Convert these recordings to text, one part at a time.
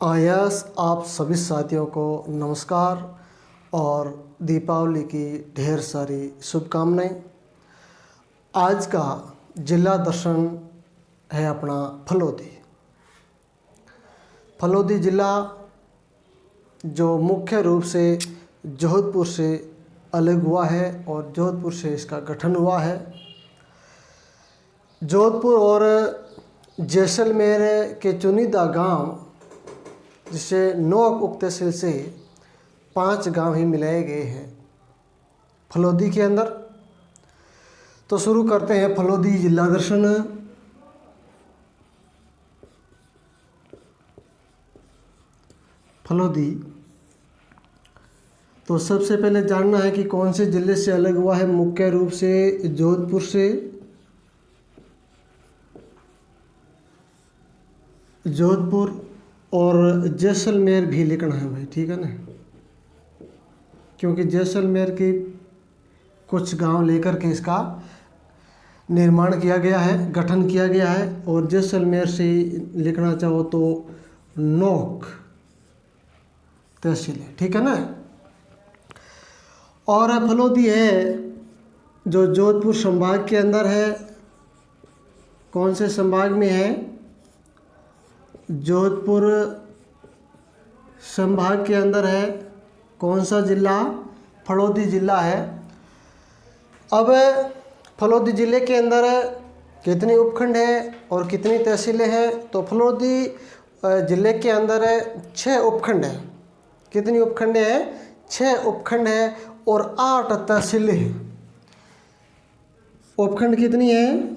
आयास आप सभी साथियों को नमस्कार और दीपावली की ढेर सारी शुभकामनाएं। आज का जिला दर्शन है अपना फलोदी। फलोदी ज़िला जो मुख्य रूप से जोधपुर से अलग हुआ है और जोधपुर से इसका गठन हुआ है। जोधपुर और जैसलमेर के चुनिंदा गांव जिसे 9 उप तहसील से 5 गांव ही मिलाए गए हैं फलोदी के अंदर। तो शुरू करते हैं फलोदी जिला दर्शन। फलोदी तो सबसे पहले जानना है कि कौन से ज़िले से अलग हुआ है। मुख्य रूप से जोधपुर से। जोधपुर और जैसलमेर भी लिखना है भाई, ठीक है ना, क्योंकि जैसलमेर के कुछ गांव लेकर के इसका निर्माण किया गया है, गठन किया गया है। और जैसलमेर से लिखना चाहो तो नोक तहसील है, ठीक है ना। और फलोदी है जो जोधपुर संभाग के अंदर है। कौन से संभाग में है? जोधपुर संभाग के अंदर है। कौन सा जिला? फलोदी जिला है। अब फलोदी ज़िले के अंदर कितने उपखंड हैं और कितनी तहसीलें हैं? तो फलोदी ज़िले के अंदर 6 उपखंड हैं। कितनी उपखंड हैं? 6 उपखंड हैं और 8 तहसीलें हैं। उपखंड कितनी हैं?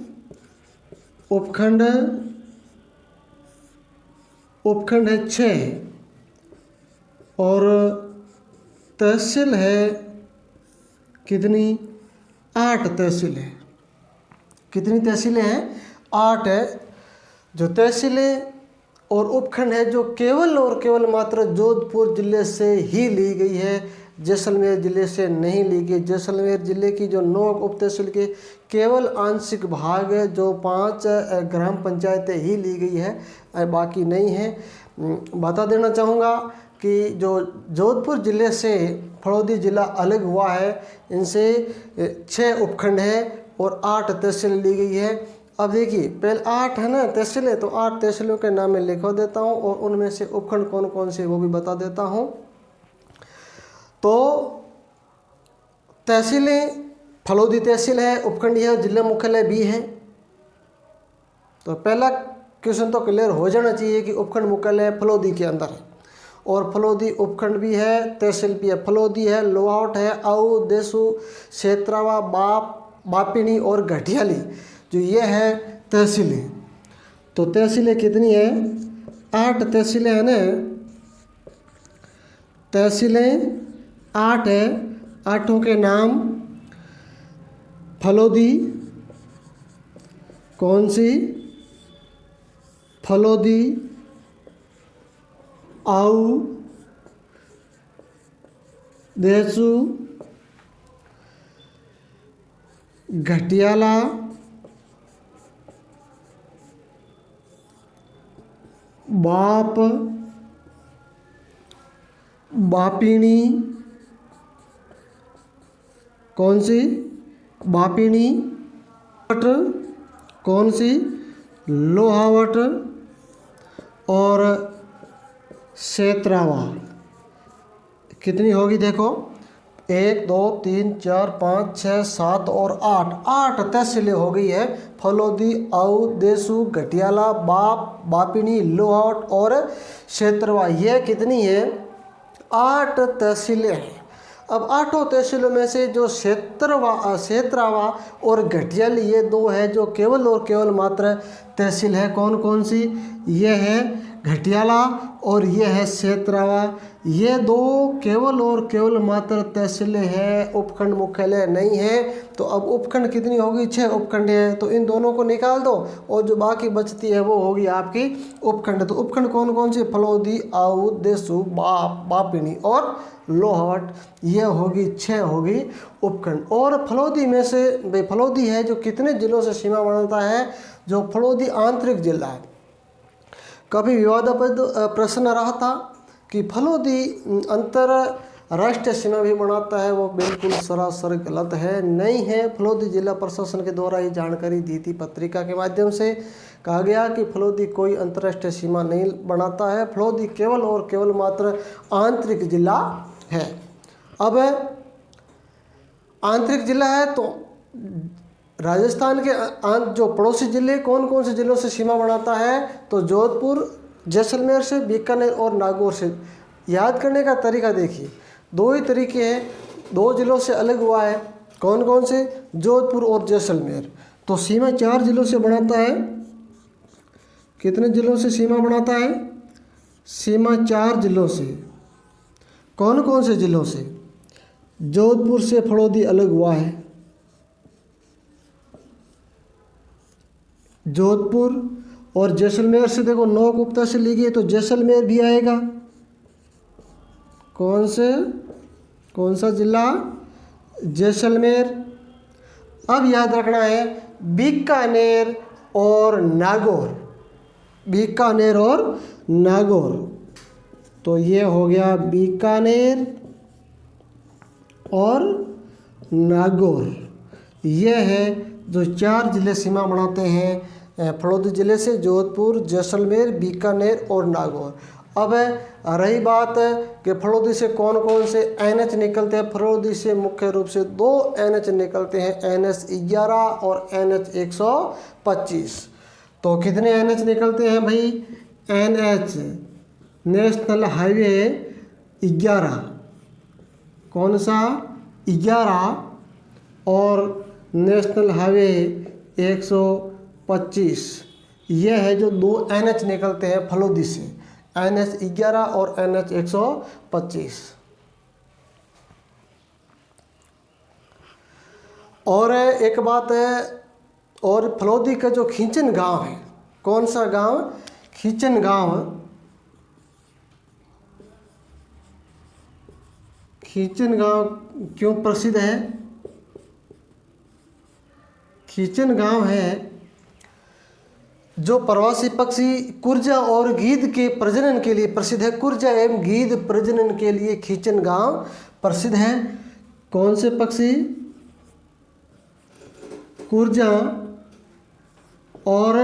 उपखंड है 6 और तहसील है कितनी? 8 तहसीलें। कितनी तहसीलें हैं? 8 है। जो तहसीलें और उपखंड है जो केवल और केवल मात्र जोधपुर ज़िले से ही ली गई है, जैसलमेर ज़िले से नहीं ली गई। जैसलमेर ज़िले की जो 9 उप तहसील के केवल आंशिक भाग जो 5 ग्राम पंचायतें ही ली गई है, बाकी नहीं है। बता देना चाहूँगा कि जो जोधपुर ज़िले से फलोदी ज़िला अलग हुआ है, इनसे 6 उपखंड है और 8 तहसील ली गई है। अब देखिए पहले 8 है ना तहसीलें, तो 8 तहसीलों के नाम मैं लिखवा देता हूँ और उनमें से उपखंड कौन कौन से वो भी बता देता हूँ। तो तहसीलें, फलोदी तहसील है, उपखंड है, जिला मुख्यालय भी है। तो पहला क्वेश्चन तो क्लियर हो जाना चाहिए कि उपखंड मुख्यालय फलोदी के अंदर है और फलोदी उपखंड भी है, तहसील भी है। फलोदी है, लोहावट है, आऊ, देसू, क्षेत्रावा, बापिनी और घटियाली, जो ये है तहसीलें। तो तहसीलें कितनी है? 8 तहसीलें हैं ना। तहसीलें 8 है। 8 के नाम फलोदी, कौन सी? फलोदी, आऊ, देसू, घटियाला, बापिनी, कौन सी? बापिनी, कौन सी? लोहावट और क्षेत्रावा। कितनी होगी देखो? 1 2 3 4 5 6 7 और 8 तहसीलें हो गई है। फलोदी, आऊ, देसू, घटियाला, बापिनी, लोहावट और क्षेत्रवा, ये कितनी है? 8 तहसीलें हैं। अब 8 तहसीलों में से जो क्षेत्रावा और घटियाली, ये 2 है जो केवल और केवल मात्र तहसील है। कौन कौन सी? ये है घटियाला और ये है क्षेत्रावा। ये 2 केवल और केवल मात्र तहसीलें हैं, उपखंड मुख्यालय नहीं है। तो अब उपखंड कितनी होगी? 6 उपखंड है, तो इन दोनों को निकाल दो और जो बाकी बचती है वो होगी आपकी उपखंड। तो उपखंड कौन कौन सी? फलोदी, आऊ, देसू, बापिनी और लोहावट, ये होगी 6 होगी उपखंड। और फलोदी में से भाई फलोदी है जो कितने ज़िलों से सीमा बनाता है? जो फलोदी आंतरिक जिला है, काफ़ी विवादास्पद प्रश्न रहा था कि फलोदी अंतरराष्ट्रीय सीमा भी बनाता है, वो बिल्कुल सरासर गलत है, नहीं है। फलोदी जिला प्रशासन के द्वारा ये जानकारी दी थी पत्रिका के माध्यम से। कहा गया कि फलोदी कोई अंतर्राष्ट्रीय सीमा नहीं बनाता है, फलोदी केवल और केवल मात्र आंतरिक जिला है। अब आंतरिक जिला है तो राजस्थान के जो पड़ोसी जिले कौन कौन से जिलों से सीमा बनाता है, तो जोधपुर, जैसलमेर से, बीकानेर और नागौर से। याद करने का तरीका देखिए, दो ही तरीके हैं, दो जिलों से अलग हुआ है। कौन कौन से? जोधपुर और जैसलमेर। तो सीमा 4 जिलों से बनाता है। कितने जिलों से सीमा बनाता है? सीमा 4 जिलों से। कौन कौन से जिलों से? जोधपुर से फलोदी अलग हुआ है, जोधपुर, और जैसलमेर से देखो नौक उप तहसील ली गई तो जैसलमेर भी आएगा। कौन सा जिला? जैसलमेर। अब याद रखना है बीकानेर और नागौर, बीकानेर और नागौर। तो ये हो गया बीकानेर और नागौर। ये है जो 4 जिले सीमा बनाते हैं फलोदी जिले से, जोधपुर, जैसलमेर, बीकानेर और नागौर। अब रही बात कि फलोदी से कौन कौन से NH निकलते हैं। फलोदी से मुख्य रूप से 2 NH निकलते हैं, NH 11 और NH 125। तो कितने NH निकलते हैं भाई? NH नेशनल हाईवे 11, कौन सा? 11, और नेशनल हाईवे 125। ये है जो 2 NH निकलते हैं फलोदी से, NH 11 और NH 125। और एक बात है, और फलोदी का जो खींचन गांव है, कौन सा गांव? खींचन गांव। खींचन गांव क्यों प्रसिद्ध है? खींचन गांव है जो प्रवासी पक्षी कुर्जा और गीद के प्रजनन के लिए प्रसिद्ध है। कुर्जा एवं गीद प्रजनन के लिए खींचन गांव प्रसिद्ध है। कौन से पक्षी? कुर्जा और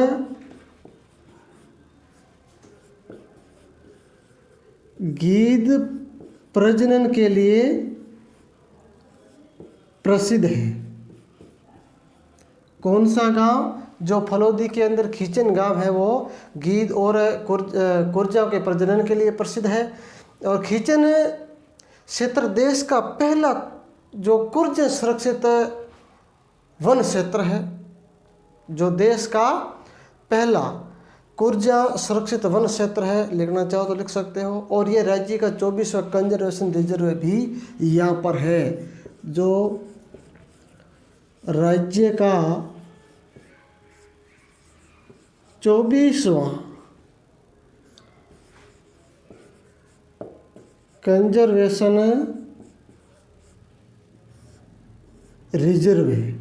गीद प्रजनन के लिए प्रसिद्ध है। कौन सा गांव? जो फलोदी के अंदर खींचन गांव है वो गीद और कुर्जा के प्रजनन के लिए प्रसिद्ध है। और खींचन क्षेत्र देश का पहला जो कुर्जा सुरक्षित वन क्षेत्र है, जो देश का पहला कुर्जा सुरक्षित वन क्षेत्र है। लिखना चाहो तो लिख सकते हो। और ये राज्य का 24वां कंजर्वेशन रिजर्व भी यहाँ पर है, जो राज्य का 24वां कंजर्वेशन रिजर्व है।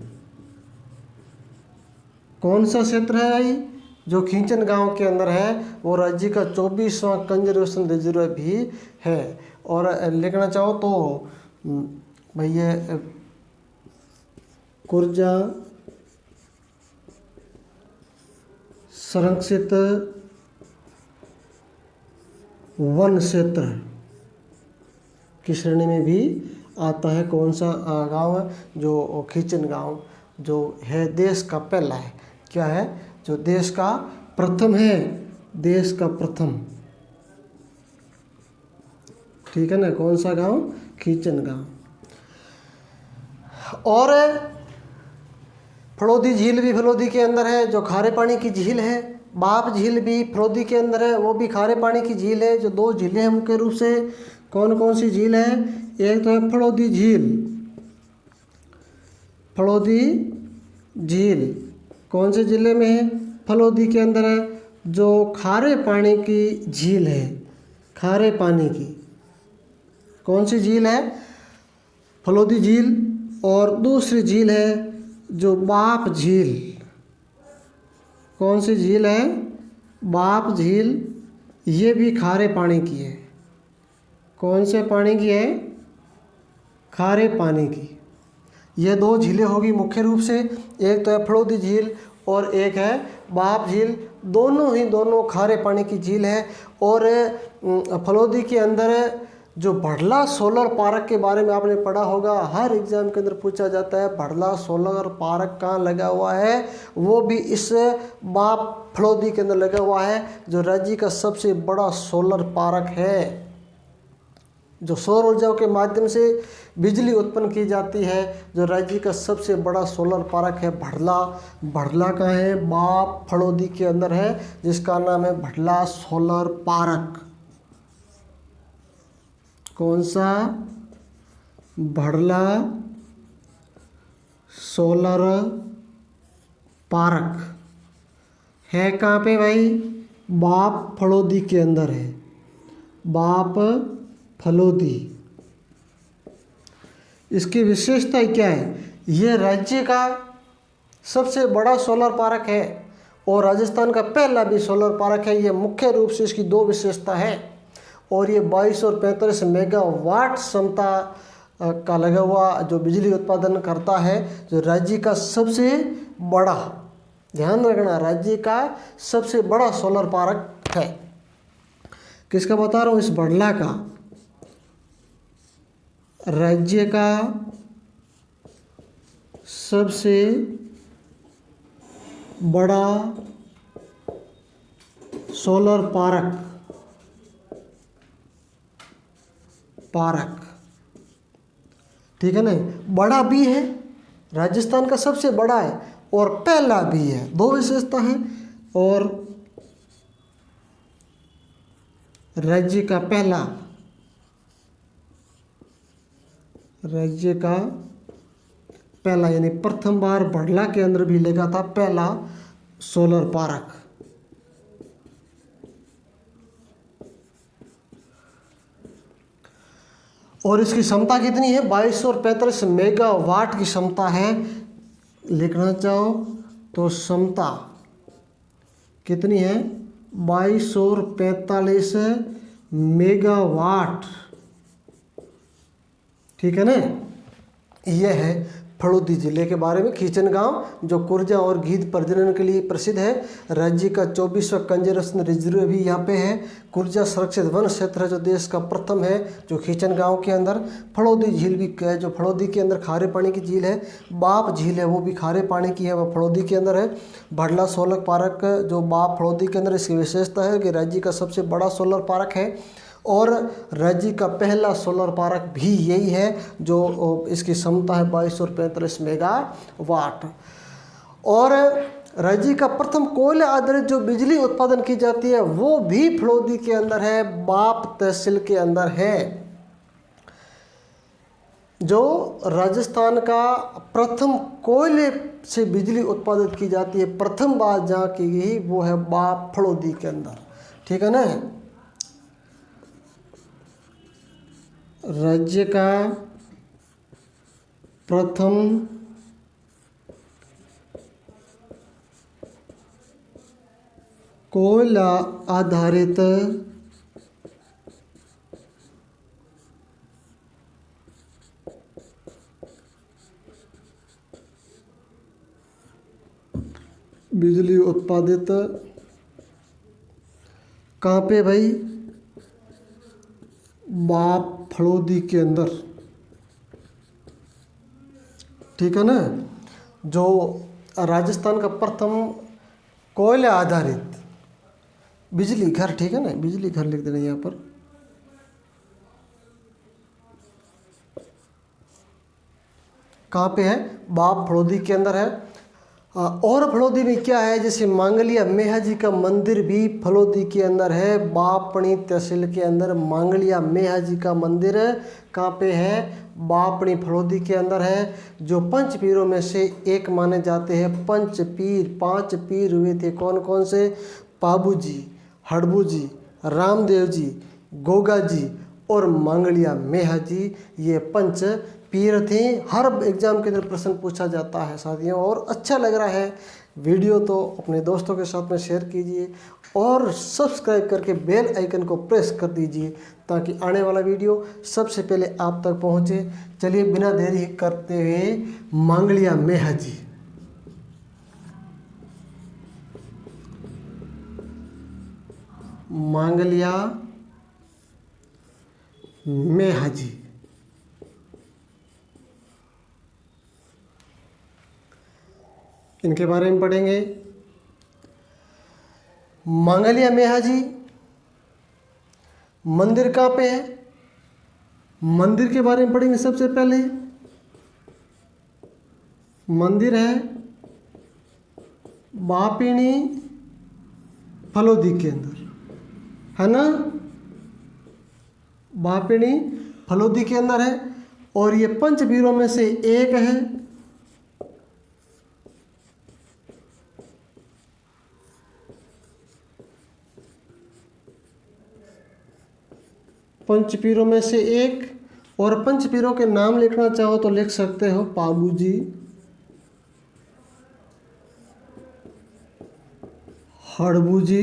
कौन सा क्षेत्र है भाई? जो खींचन गांव के अंदर है वो राज्य का 24वां कंजर्वेशन रिजर्व भी है। और लिखना चाहो तो भैया कुर्जा संरक्षित वन क्षेत्र की श्रेणी में भी आता है। कौन सा गांव है? जो खींचन गांव, जो है देश का पहला है। क्या है? जो देश का प्रथम है, देश का प्रथम। ठीक है ना? कौन सा गांव? खींचन गांव। और फलोदी झील भी फलोदी के अंदर है, जो खारे पानी की झील है। बाप झील भी फलोदी के अंदर है, वो भी खारे पानी की झील है। जो 2 झीलें हैं मुख्य रूप से, कौन कौन सी झील है? एक तो है फलोदी झील। फलोदी झील कौन से जिले में है? फलोदी के अंदर है। जो खारे पानी की झील है, खारे पानी की कौन सी झील है? फलोदी झील। और दूसरी झील है जो बाप झील। कौन सी झील है? बाप झील। ये भी खारे पानी की है। कौन से पानी की है? खारे पानी की। ये दो झीलें होगी मुख्य रूप से, एक तो है फलोदी झील और एक है बाप झील। दोनों खारे पानी की झील है। और फलोदी के अंदर जो भड़ला सोलर पार्क के बारे में आपने पढ़ा होगा, हर एग्जाम के अंदर पूछा जाता है भड़ला सोलर पार्क कहाँ लगा हुआ है। वो भी इस बाप फलोदी के अंदर लगा हुआ है, जो राज्य का सबसे बड़ा सोलर पार्क है, जो सौर ऊर्जा के माध्यम से बिजली उत्पन्न की जाती है। जो राज्य का सबसे बड़ा सोलर पार्क है भड़ला। भड़ला कहाँ है? बाप फलोदी के अंदर है, जिसका नाम है भड़ला सोलर पार्क। कौन सा? भड़ला सोलर पार्क है कहाँ पे भाई? बाप फलोदी के अंदर है। बाप फलोदी। इसकी विशेषता क्या है? ये राज्य का सबसे बड़ा सोलर पार्क है और राजस्थान का पहला भी सोलर पार्क है। ये मुख्य रूप से इसकी दो विशेषता है, और ये 22 और 45 मेगावाट क्षमता का लगा हुआ जो बिजली उत्पादन करता है, जो राज्य का सबसे बड़ा, ध्यान रखना, राज्य का सबसे बड़ा सोलर पार्क है। किसका बता रहा हूँ? इस भड़ला का, राज्य का सबसे बड़ा सोलर पार्क, ठीक है ना। बड़ा भी है, राजस्थान का सबसे बड़ा है और पहला भी है, दो विशेषता है। और राज्य का पहला यानी प्रथम बार भड़ला के अंदर भी लगा था पहला सोलर पार्क। और इसकी क्षमता कितनी है? 22 और 45 मेगावाट की क्षमता है। लिखना चाहो तो क्षमता कितनी है? 22 और 45 मेगावाट, ठीक है ना। यह है फलोदी जिले के बारे में। खींचन गांव जो कुर्जा और गीध प्रजनन के लिए प्रसिद्ध है। राज्य का 24वां कंजरवेशन रिजर्व भी यहाँ पे है। कुर्जा सुरक्षित वन क्षेत्र है जो देश का प्रथम है, जो खींचन गांव के अंदर। फलोदी झील भी है, जो फलोदी के अंदर खारे पानी की झील है। बाप झील है, वो भी खारे पानी की है, वह फलोदी के अंदर है। भड़ला सोलर पार्क जो बाप फलोदी के अंदर, इसकी विशेषता है कि राज्य का सबसे बड़ा सोलर पार्क है और राज्य का पहला सोलर पार्क भी यही है, जो इसकी क्षमता है 22 और 45 मेगावाट। और राज्य का प्रथम कोयला आधारित जो बिजली उत्पादन की जाती है वो भी फलोदी के अंदर है, बाप तहसील के अंदर है। जो राजस्थान का प्रथम कोयले से बिजली उत्पादित की जाती है, प्रथम बार जहाँ की गई वो है बाप फलोदी के अंदर, ठीक है ना। राज्य का प्रथम कोयला आधारित बिजली उत्पादित कहाँ पे भाई? बाप फलोदी के अंदर, ठीक है ना। जो राजस्थान का प्रथम कोयले आधारित बिजली घर, ठीक है ना, बिजली घर लिख देना यहाँ पर। कहाँ पे है? बाप फलोदी के अंदर है। और फलोदी में क्या है, जैसे मांगलिया मेहा जी का मंदिर भी फलोदी के अंदर है। बापणी तहसील के अंदर मांगलिया मेहा जी का मंदिर कहाँ पे है? बापणी फलोदी के अंदर है। जो पंच पीरों में से एक माने जाते हैं। पंच पीर, 5 पीर हुए थे, कौन कौन से? पाबू जी, हड़बू जी, रामदेव जी, गोगा जी और मांगलिया मेहा जी, ये पंच पीर थे। हर एग्ज़ाम के अंदर प्रश्न पूछा जाता है साथियों, और अच्छा लग रहा है वीडियो तो अपने दोस्तों के साथ में शेयर कीजिए और सब्सक्राइब करके बेल आइकन को प्रेस कर दीजिए ताकि आने वाला वीडियो सबसे पहले आप तक पहुंचे। चलिए बिना देरी करते हुए मांगलिया मेहा जी, मांगलिया मेहा जी, इनके बारे में पढ़ेंगे। मांगलिया मेहा जी मंदिर कहाँ पे है, मंदिर के बारे में पढ़ेंगे। सबसे पहले मंदिर है बापिनी फलोदी के अंदर, है ना, बापिनी फलोदी के अंदर है, और ये पंचवीरों में से एक है। पंचपीरों में से एक, और पंचपीरों के नाम लिखना चाहो तो लिख सकते हो पाबू जी, हड़बू जी,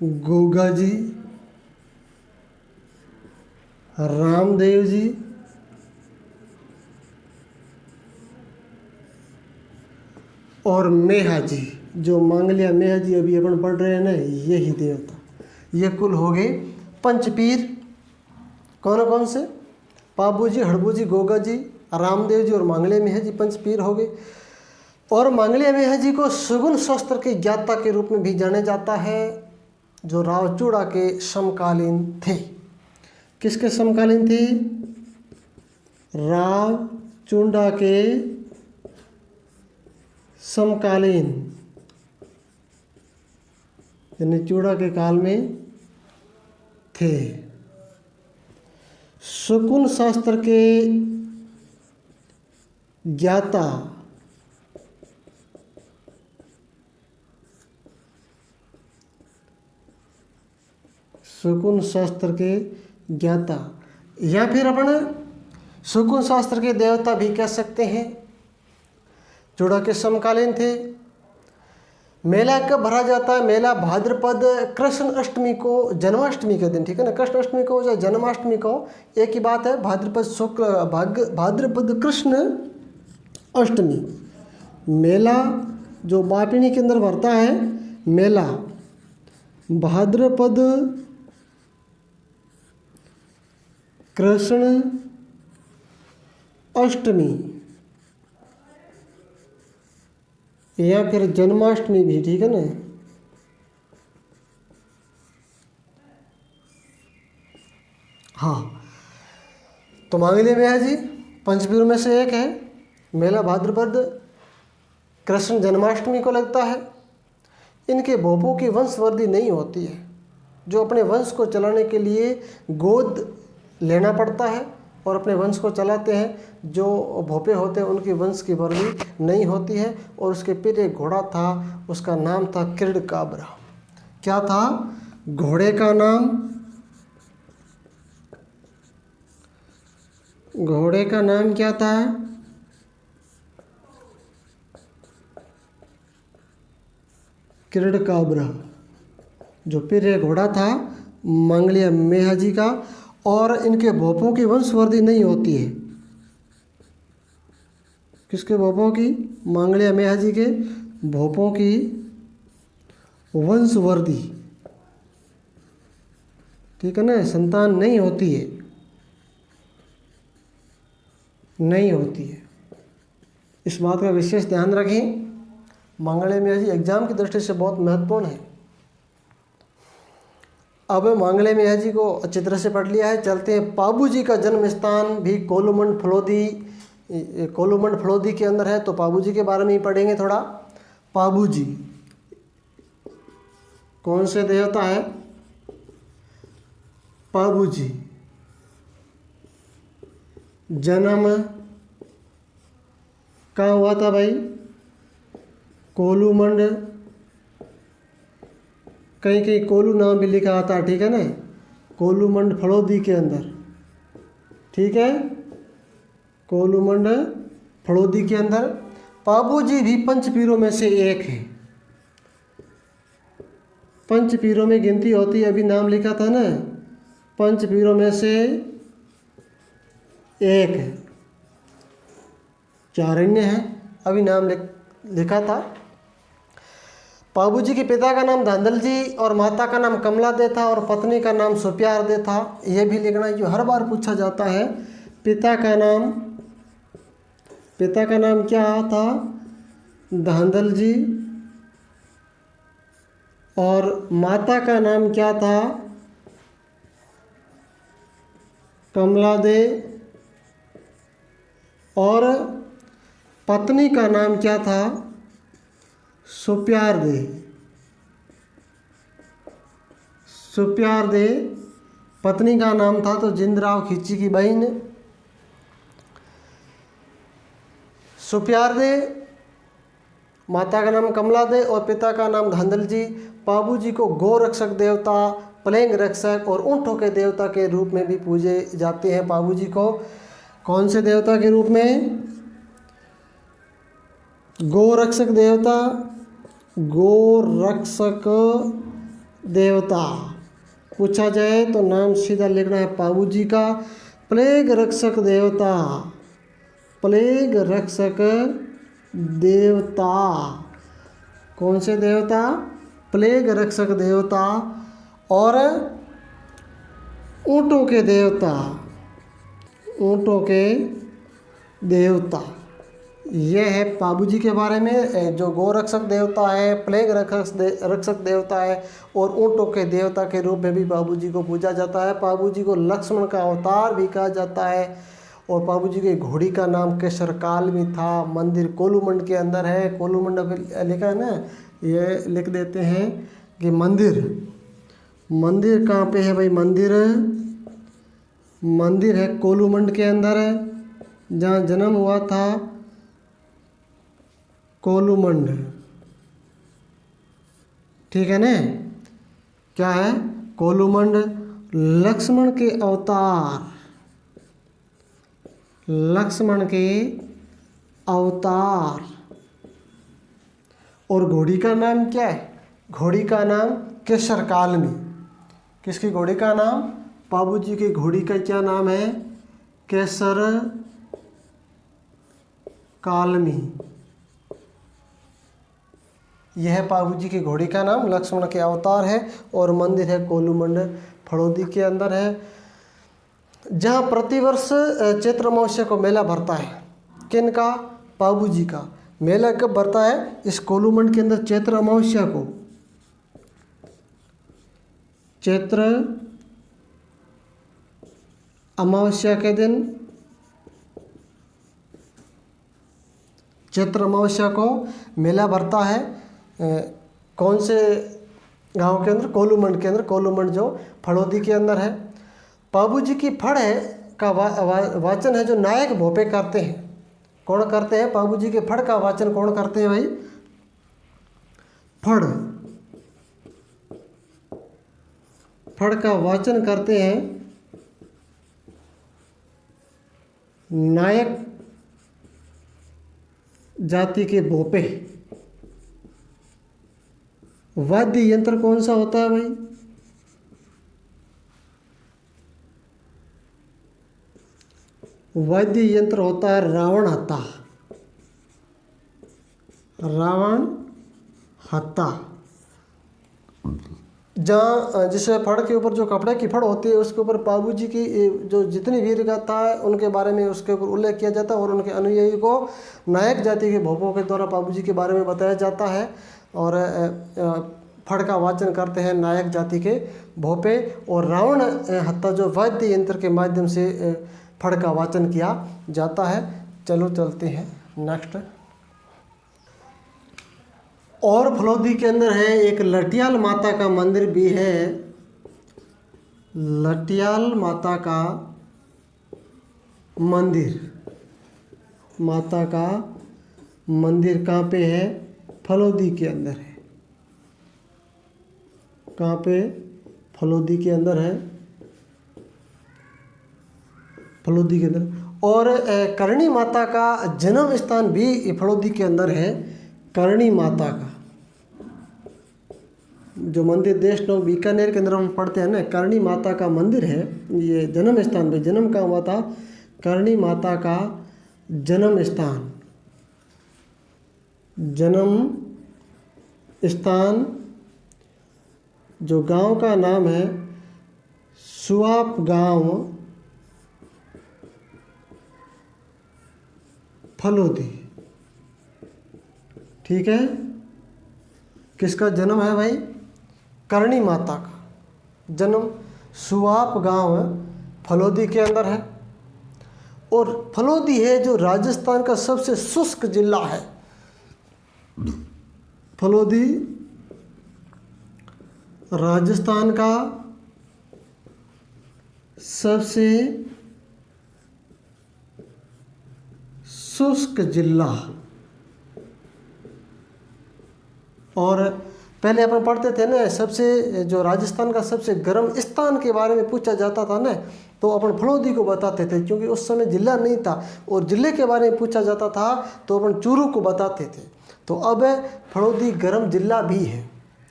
गोगा जी, रामदेव जी, और मेहा जी। जो मांगलिया मेहा जी अभी अपन पढ़ रहे हैं ना, यही देवता। ये कुल हो गए पंचपीर। कौन कौन से? पाबू जी, हड़बू जी, गोगा जी, रामदेव जी और मांगलिया मेहा जी पंचपीर हो गए। और मांगलिया मेहा जी को सुगुन शास्त्र के ज्ञाता के रूप में भी जाना जाता है, जो रावचूड़ा के समकालीन थे। किसके समकालीन थे? रावचूड़ा के समकालीन, यानी चूड़ा के काल में थे। शकुन शास्त्र के ज्ञाता शकुन शास्त्र के ज्ञाता, या फिर अपन शकुन शास्त्र के देवता भी कह सकते हैं, चूड़ा के समकालीन थे। मेला कब भरा जाता है? मेला भाद्रपद कृष्ण अष्टमी को, जन्माष्टमी के दिन, ठीक है ना, कृष्ण अष्टमी को या जन्माष्टमी को एक ही बात है। भाद्रपद शुक्ल भाद्रपद कृष्ण अष्टमी मेला जो बापिनी के अंदर भरता है, मेला भाद्रपद कृष्ण अष्टमी या फिर जन्माष्टमी भी, ठीक है ना। हाँ, तो मांगलिया मेहा जी पंचपीर में से एक है। मेला भाद्रपद कृष्ण जन्माष्टमी को लगता है। इनके भोपों की वंशवृद्धि नहीं होती है, जो अपने वंश को चलाने के लिए गोद लेना पड़ता है और अपने वंश को चलाते हैं। जो भोपे होते हैं उनकी वंश की वृद्धि नहीं होती है। और उसके फिर एक घोड़ा था, उसका नाम था किरड़काब्रा। क्या था घोड़े का नाम? घोड़े का नाम क्या था? किरड़काब्रा। जो फिर एक घोड़ा था मांगलिया मेहा जी का, और इनके भोपों की वंशवृद्धि नहीं होती है। किसके भोपों की? मांगलिया मेहा जी के भोपों की वंशवृद्धि, ठीक है ना, संतान नहीं होती है, नहीं होती है। इस बात का विशेष ध्यान रखें। मांगलिया मेहा जी एग्जाम की दृष्टि से बहुत महत्वपूर्ण है। अब मांगलिया मेहा जी को अच्छी तरह से पढ़ लिया है। चलते हैं, पाबू जी का जन्म स्थान भी कोलूमंड फलोदी, कोलूमंड फलोदी के अंदर है, तो पाबू जी के बारे में ही पढ़ेंगे थोड़ा। पाबू जी कौन से देवता है? पाबू जी जन्म कहाँ हुआ था भाई? कोलूमंड, कहीं कहीं कोलू नाम भी लिखा आता है, ठीक है ना, कोलूमंड फलोदी के अंदर, ठीक है, कोलूमंड फलोदी के अंदर। पाबूजी भी पंचपीरों में से एक है। पंचपीरों में गिनती होती है, अभी नाम लिखा था ना, पंचपीरों में से एक है। चारण्य है, अभी नाम लिखा था। पाबूजी के पिता का नाम धांधल जी और माता का नाम कमला दे था और पत्नी का नाम सुप्यार दे था। यह भी लिखना है, जो हर बार पूछा जाता है। पिता का नाम क्या था? धांधल जी। और माता का नाम क्या था? कमला दे। और पत्नी का नाम क्या था? सुप्यार दे। सुप्यार दे पत्नी का नाम था, तो जिंदराव खिची की बहन सुप्यार दे, माता का नाम कमला दे और पिता का नाम धांधल जी। पाबूजी को गो रक्षक देवता, प्लेग रक्षक और ऊँटों के देवता के रूप में भी पूजे जाते हैं। पाबूजी को कौन से देवता के रूप में? गो रक्षक देवता, गो रक्षक देवता पूछा जाए तो नाम सीधा लिखना है पाबूजी का। प्लेग रक्षक देवता, प्लेग रक्षक देवता, कौन से देवता? प्लेग रक्षक देवता। और ऊँटों के देवता, ऊँटों के देवता। यह है पाबूजी के बारे में। जो गोरक्षक देवता है, प्लेग रक्षक देवता है और ऊँटों के देवता के रूप में भी पाबूजी को पूजा जाता है। पाबूजी को लक्ष्मण का अवतार भी कहा जाता है। और पाबूजी की घोड़ी का नाम केसरकाल भी था। मंदिर कोलूमंड के अंदर है। कोलूमंड लिखा है ना, ये लिख देते हैं कि मंदिर कहाँ पे है भाई? मंदिर है कोलूमंड के अंदर है, जहाँ जन्म हुआ था कोलूमंड। ठीक है ना? क्या है? कोलूमंड। लक्ष्मण के अवतार, लक्ष्मण के अवतार। और घोड़ी का नाम क्या है? घोड़ी का नाम केसरकालमी। किसकी घोड़ी का नाम? पाबूजी की घोड़ी का क्या नाम है? केसर कालमी। यह पाबूजी की घोड़ी का नाम, लक्ष्मण के अवतार है। और मंदिर है कोलूमंड फड़ौदी के अंदर है, जहाँ प्रतिवर्ष चैत्र अमावस्या को मेला भरता है। किन का? पाबूजी का। मेला कब भरता है? इस कोलूमंड के अंदर चैत्र अमावस्या को। चैत्र अमावस्या के दिन, चैत्र अमावस्या को मेला भरता है। कौन से गांव के अंदर? कोलूमंड के अंदर। कोलूमंड जो फड़ौदी के अंदर है। पाबूजी की फड़ है का वाचन है जो नायक भोपे करते हैं। कौन करते हैं? पाबूजी के फड़ का वाचन कौन करते हैं भाई? फड़ का वाचन करते हैं नायक जाति के भोपे। वाद्य यंत्र कौन सा होता है भाई? वाद्य यंत्र होता है रावण हत्ता। रावण हत्ता। जहाँ जिसे फड़ के ऊपर जो कपड़े की फड़ होती है, उसके ऊपर पाबूजी की जो जितनी वीर गाथा है उनके बारे में उसके ऊपर उल्लेख किया जाता है। और उनके अनुयायी को नायक जाति के भोपों के द्वारा पाबूजी के बारे में बताया जाता है। और फड़ का वाचन करते हैं नायक जाति के भोपे। और रावण हत्ता जो वाद्य यंत्र के माध्यम से फड़ का वाचन किया जाता है। चलो चलते हैं नेक्स्ट। और फलौदी के अंदर है एक लटियाल माता का मंदिर भी है। लटियाल माता का मंदिर, माता का मंदिर कहाँ पे है? फलौदी के अंदर है। कहाँ पे? फलौदी के अंदर है। फलोदी के अंदर। और करणी माता का जन्म स्थान भी फलोदी के अंदर है। करणी माता का जो मंदिर देशनोक बीकानेर के अंदर हम पढ़ते हैं ना, करणी माता का मंदिर है, ये जन्म स्थान भी। जन्म का हुआ था करणी माता का जन्म स्थान। जन्म स्थान जो गांव का नाम है सुआप गांव, फलोदी। ठीक है, किसका जन्म है भाई? करणी माता का जन्म सुआप गांव फलोदी के अंदर है। और फलोदी है जो राजस्थान का सबसे शुष्क जिला है। फलोदी राजस्थान का सबसे शुष्क जिला। और पहले अपन पढ़ते थे ना, सबसे जो राजस्थान का सबसे गर्म स्थान के बारे में पूछा जाता था ना, तो अपन फलोदी को बताते थे, क्योंकि उस समय जिला नहीं था। और जिले के बारे में पूछा जाता था तो अपन चूरू को बताते थे। तो अब फलोदी गर्म जिला भी है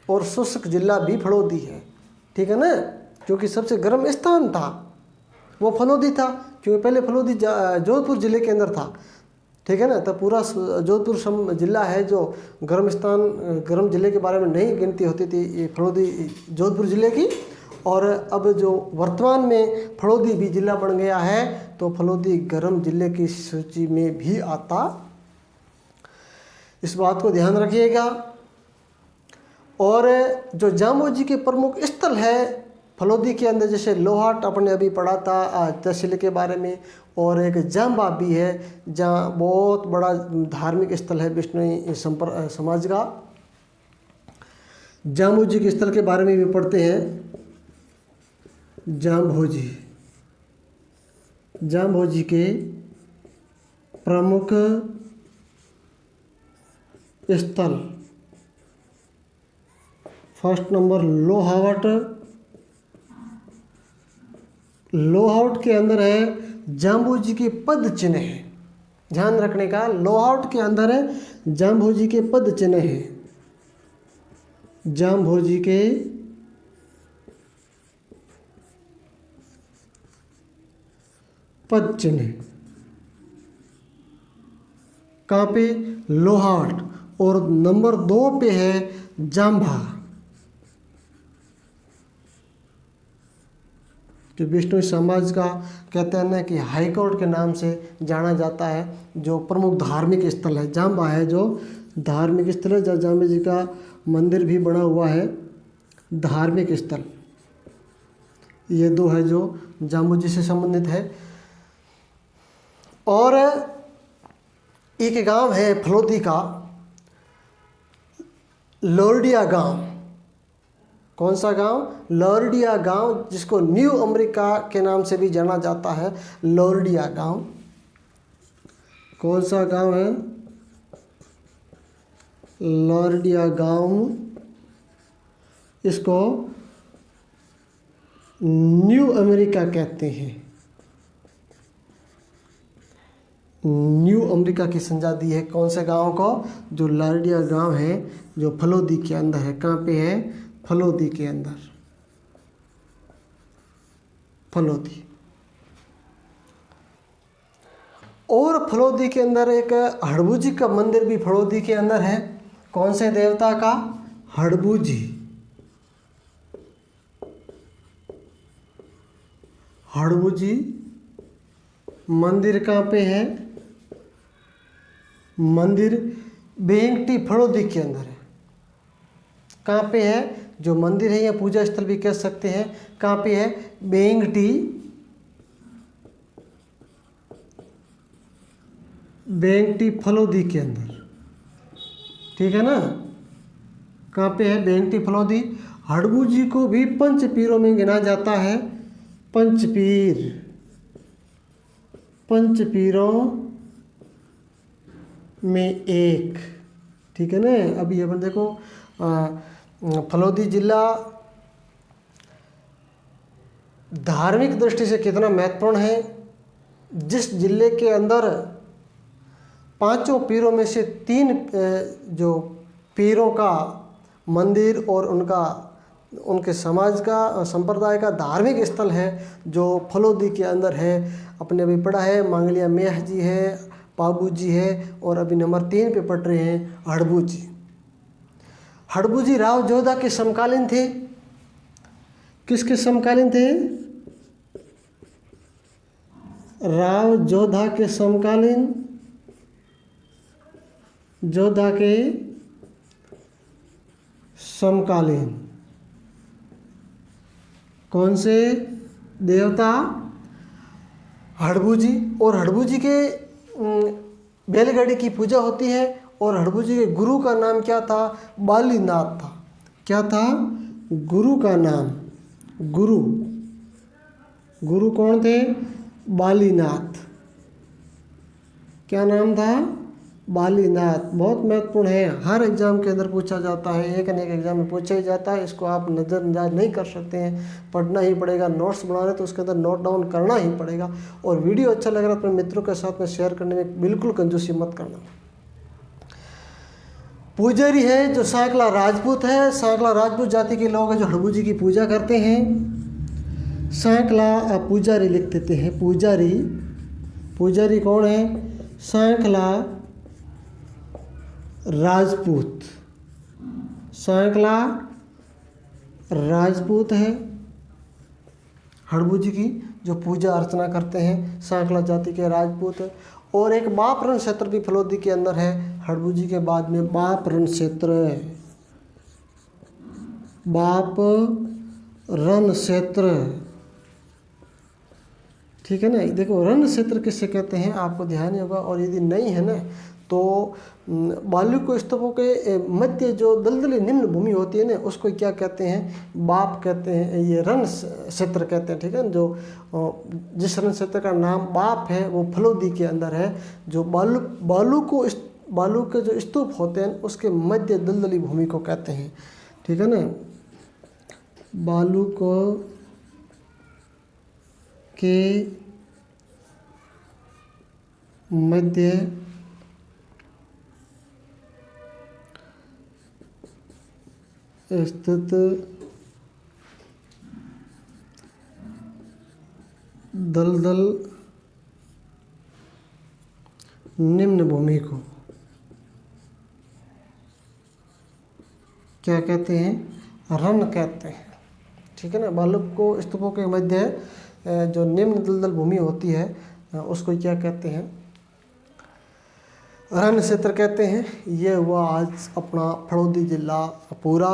और शुष्क जिला भी फलोदी है। ठीक है ना, क्योंकि सबसे गर्म स्थान था वो फलोदी था, क्योंकि पहले फलोदी जोधपुर जिले के अंदर था। ठीक है ना, तब पूरा जोधपुर जिला है जो गर्म स्थान, गर्म जिले के बारे में नहीं गिनती होती थी ये फलोदी जोधपुर जिले की। और अब जो वर्तमान में फलोदी भी जिला बन गया है, तो फलोदी गर्म जिले की सूची में भी आता। इस बात को ध्यान रखिएगा। और जो जामोजी के प्रमुख स्थल है फलोदी के अंदर, जैसे लोहाट अपने अभी पढ़ा था तहसील के बारे में, और एक जाम्बा भी है जहाँ बहुत बड़ा धार्मिक स्थल है विष्णु समाज का। जामोजी के स्थल के बारे में भी पढ़ते हैं। जामभोजी, जामभोजी के प्रमुख स्थल फर्स्ट नंबर लोहावट। लोहावट के अंदर है जाम्बोजी के पद चिन्ह है, ध्यान रखने का। लोहावट के अंदर है जाम्बोजी के पद चिन्ह है। जाम्बोजी के पद चिन्ह कहाँ पे? लोहावट। और नंबर 2 पे है जाम्भा, जो विष्णु समाज का कहते हैं ना कि हाई कोर्ट के नाम से जाना जाता है, जो प्रमुख धार्मिक स्थल है। जाम्बा है जो धार्मिक स्थल है, जहाँ जाम्बा जी का मंदिर भी बना हुआ है, धार्मिक स्थल। ये 2 है जो जाम्बू जी से संबंधित है। और एक गांव है फलोदी का, लोरडिया गांव। कौन सा गांव? लोरडिया गांव, जिसको न्यू अमेरिका के नाम से भी जाना जाता है। लोरडिया गांव कौन सा गांव है? लोरडिया गांव, इसको न्यू अमेरिका कहते हैं। न्यू अमेरिका की संज्ञा दी है कौन से गांव को? जो लोरडिया गांव है, जो फलोदी के अंदर है। कहाँ पे है? फलोदी के अंदर, फलोदी। और फलोदी के अंदर एक हड़बूजी का मंदिर भी फलोदी के अंदर है। कौन से देवता का? हड़बूजी। हड़बूजी मंदिर कहाँ पे है? मंदिर बेंगटी फलोदी के अंदर है। कहाँ पे है? जो मंदिर है या पूजा स्थल भी कह सकते हैं। कहाँ पे है? बेंगटी, बेंगटी फलोदी के अंदर। ठीक है ना? कहाँ पे है? बेंगटी फलोदी। हड़बूजी को भी पंचपीरों में गिना जाता है। पंचपीर, पंचपीरों में एक। ठीक है ना? अभी अपन देखो फलोदी जिला धार्मिक दृष्टि से कितना महत्वपूर्ण है। जिस जिले के अंदर पांचों पीरों में से तीन जो पीरों का मंदिर और उनके समाज का संप्रदाय का धार्मिक स्थल है जो फलोदी के अंदर है। अपने अभी पढ़ा है मांगलिया मेह जी है, पाबू जी है, और अभी नंबर 3 पे पढ़ रहे हैं हड़बू जी। हड़बू जी राव जोधा के समकालीन थे। किसके समकालीन थे? राव जोधा के समकालीन, जोधा के समकालीन। कौन से देवता? हड़बू जी। और हड़बू जी के बैलगाड़ी की पूजा होती है। और हड़बू जी के गुरु का नाम क्या था? बालीनाथ था। क्या था? गुरु का नाम, गुरु कौन थे? बालीनाथ। क्या नाम था? बालीनाथ। बहुत महत्वपूर्ण है, हर एग्जाम के अंदर पूछा जाता है, एक न एक एग्जाम में पूछा ही जाता है। इसको आप नज़रअंदाज नहीं कर सकते हैं, पढ़ना ही पड़ेगा। नोट्स बना रहे तो उसके अंदर नोट डाउन करना ही पड़ेगा। और वीडियो अच्छा लग रहा है अपने मित्रों के साथ में शेयर करने में बिल्कुल कंजूसी मत करना। पुजारी है जो सांकला राजपूत है, सांकला राजपूत जाति के लोग हैं जो हड़बू जी की पूजा करते हैं। सांकला पुजारी लिख देते हैं। पुजारी कौन है? सांकला राजपूत। सांकला राजपूत है हड़बू जी की जो पूजा अर्चना करते हैं, सांकला जाति के राजपूत है। और एक बाप रण क्षेत्र भी फलोदी के अंदर है। हड़बू जी के बाद में बाप रण क्षेत्र है। बाप रण क्षेत्र, ठीक है ना। देखो रण क्षेत्र किससे कहते हैं आपको ध्यान ही होगा। और यदि नहीं है ना तो बालू स्तूपों के मध्य जो दलदली निम्न भूमि होती है ना उसको क्या कहते हैं? बाप कहते हैं, ये रण क्षेत्र कहते हैं, ठीक है। जो जिस रण क्षेत्र का नाम बाप है वो फलोदी के अंदर है। जो बालू के जो स्तूप होते हैं उसके मध्य दलदली भूमि को कहते हैं, ठीक है ना। बालू को के मध्य स्थित दलदल निम्न भूमि को क्या कहते हैं? रण कहते हैं, ठीक है ना। बालू को स्तूपों के मध्य जो निम्न दलदल भूमि होती है उसको क्या कहते हैं? रण क्षेत्र कहते हैं। ये हुआ आज अपना फलोदी जिला पूरा।